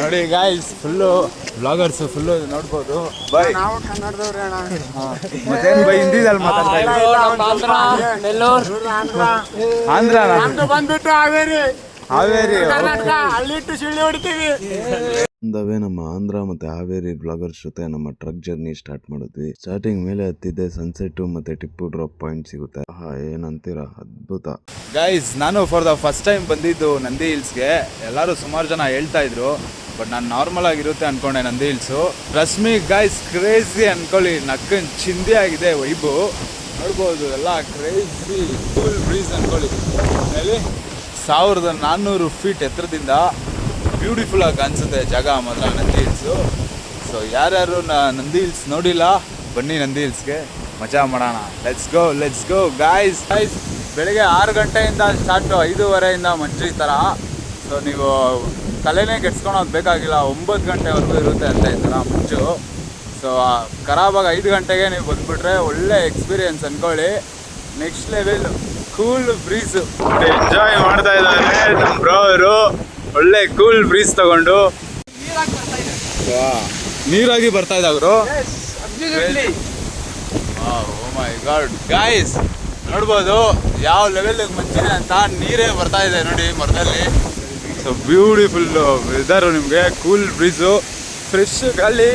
ನೋಡಿ guys full bloggers full ನೋಡ್ಬೋದು. By ನಾವು ಕನ್ನಡದವ್ರೆ ಅಣ್ಣ. ಮತ್ತೇನು ಬೈ ಹಿಂದಿದಲ್ಲಿ ಮಾತಾಡ್ತಾ ಆಂಧ್ರ ಬಂದ್ಬಿಟ್ಟು ಹಾವೇರಿ ಹಾವೇರಿ ಕರ್ನಾಟಕ ಅಲ್ಲಿಟ್ಟು ಶಿಳ್ಳಿ ಹೊಡಿತೀವಿ. ಒಂದವೇ ನಮ್ಮ ಆಂಧ್ರ ಮತ್ತೆ ಹಾವೇರಿ ಬ್ಲಾಗರ್ಸ್ ಜೊತೆ ನಮ್ಮ ಟ್ರಕ್ ಜರ್ನಿ ಸ್ಟಾರ್ಟ್ ಮಾಡಿದ್ವಿ. ಸ್ಟಾರ್ಟಿಂಗ್ ಮೇಲೆ ಹತ್ತಿದ್ದೆ ಸನ್ಸೆಟ್ ಮತ್ತೆ ಟಿಪ್ಪು ಡ್ರಾಪ್ ಪಾಯಿಂಟ್ ಸಿಗುತ್ತೆ. ಏನಂತೀರಾ, ಅದ್ಭುತ. ಗೈಸ್ ನಾನು ಫಾರ್ ದ ಫಸ್ಟ್ ಟೈಮ್ ಬಂದಿದ್ದು ನಂದಿ ಹಿಲ್ಸ್ಗೆ. ಎಲ್ಲರೂ ಸುಮಾರು ಜನ ಹೇಳ್ತಾ ಇದ್ರು, ಬಟ್ ನಾನು ನಾರ್ಮಲ್ ಆಗಿರುತ್ತೆ ಅನ್ಕೊಂಡೆ Nandi hills. Rashmi guys crazy ಅನ್ಕೊಳ್ಳಿ, ನಕ್ಕನ್ ಚಿಂದಿ ಆಗಿದೆ ವೈಬು ನೋಡ್ಬೋದು. ಎಲ್ಲ ಕ್ರೇಜಿ ಕೂಲ್ ಬ್ರೀಸ್ ಅನ್ಕೊಳ್ಳಿ. ಆಮೇಲೆ 1400 ಫೀಟ್ ಎತ್ತರದಿಂದ ಬ್ಯೂಟಿಫುಲ್ ಆಗಿ ಕಾಣಿಸುತ್ತೆ ಜಾಗ ಮಾತ್ರ ನಂದಿ ಹಿಲ್ಸು. ಸೊ ಯಾರ್ಯಾರು ನಂದಿ ಹಿಲ್ಸ್ ನೋಡಿಲ್ಲ, ಬನ್ನಿ ನಂದಿ ಹಿಲ್ಸ್ಗೆ ಮಜಾ ಮಾಡೋಣ. Let's go guys. ಬೆಳಗ್ಗೆ 6 ಗಂಟೆಯಿಂದ ಸ್ಟಾರ್ಟು, 5:30 ಮಂಜು ಈ ಥರ. ಸೊ ನೀವು ತಲೆನೇ ಕೆಡ್ಸ್ಕೊಳೋದು ಬೇಕಾಗಿಲ್ಲ, 9 ಗಂಟೆವರೆಗೂ ಇರುತ್ತೆ ಅಂತ ಈ ಥರ ಮಂಜು. ಸೊ ಖರಾಬಾಗಿ 5 ಗಂಟೆಗೆ ನೀವು ಬಂದುಬಿಟ್ರೆ ಒಳ್ಳೆ ಎಕ್ಸ್ಪೀರಿಯೆನ್ಸ್ ಅಂದ್ಕೊಳ್ಳಿ. ನೆಕ್ಸ್ಟ್ ಲೆವೆಲ್ ಕೂಲ್ ಬ್ರೀಸು ಎಂಜಾಯ್ ಮಾಡ್ತಾ ಇದ್ದಾರೆ ನಮ್ಮ ಬ್ರೋ ಅವರು. ಒಳ್ಳೆ ಕೂಲ್ ಬ್ರೀಸ್ ತಗೊಂಡು ನೀರಾಗಿ ಬರ್ತಾ ಇದ್ದವರು. ಓ ಮೈ ಗಾಡ್ ಗಾಯ್ಸ್, ನೋಡ್ಬೋದು ಯಾವ ಲೆವೆಲ್ಗೆ ಮಂಚಿದೆ ಅಂತ. ನೀರೇ ಬರ್ತಾ ಇದೆ ನೋಡಿ ಮರದಲ್ಲಿ. ಸೊ ಬ್ಯೂಟಿಫುಲ್ ವೆದರು, ನಿಮಗೆ ಕೂಲ್ ಬ್ರೀಸು, ಫ್ರೆಶ್ ಗಾಳಿ.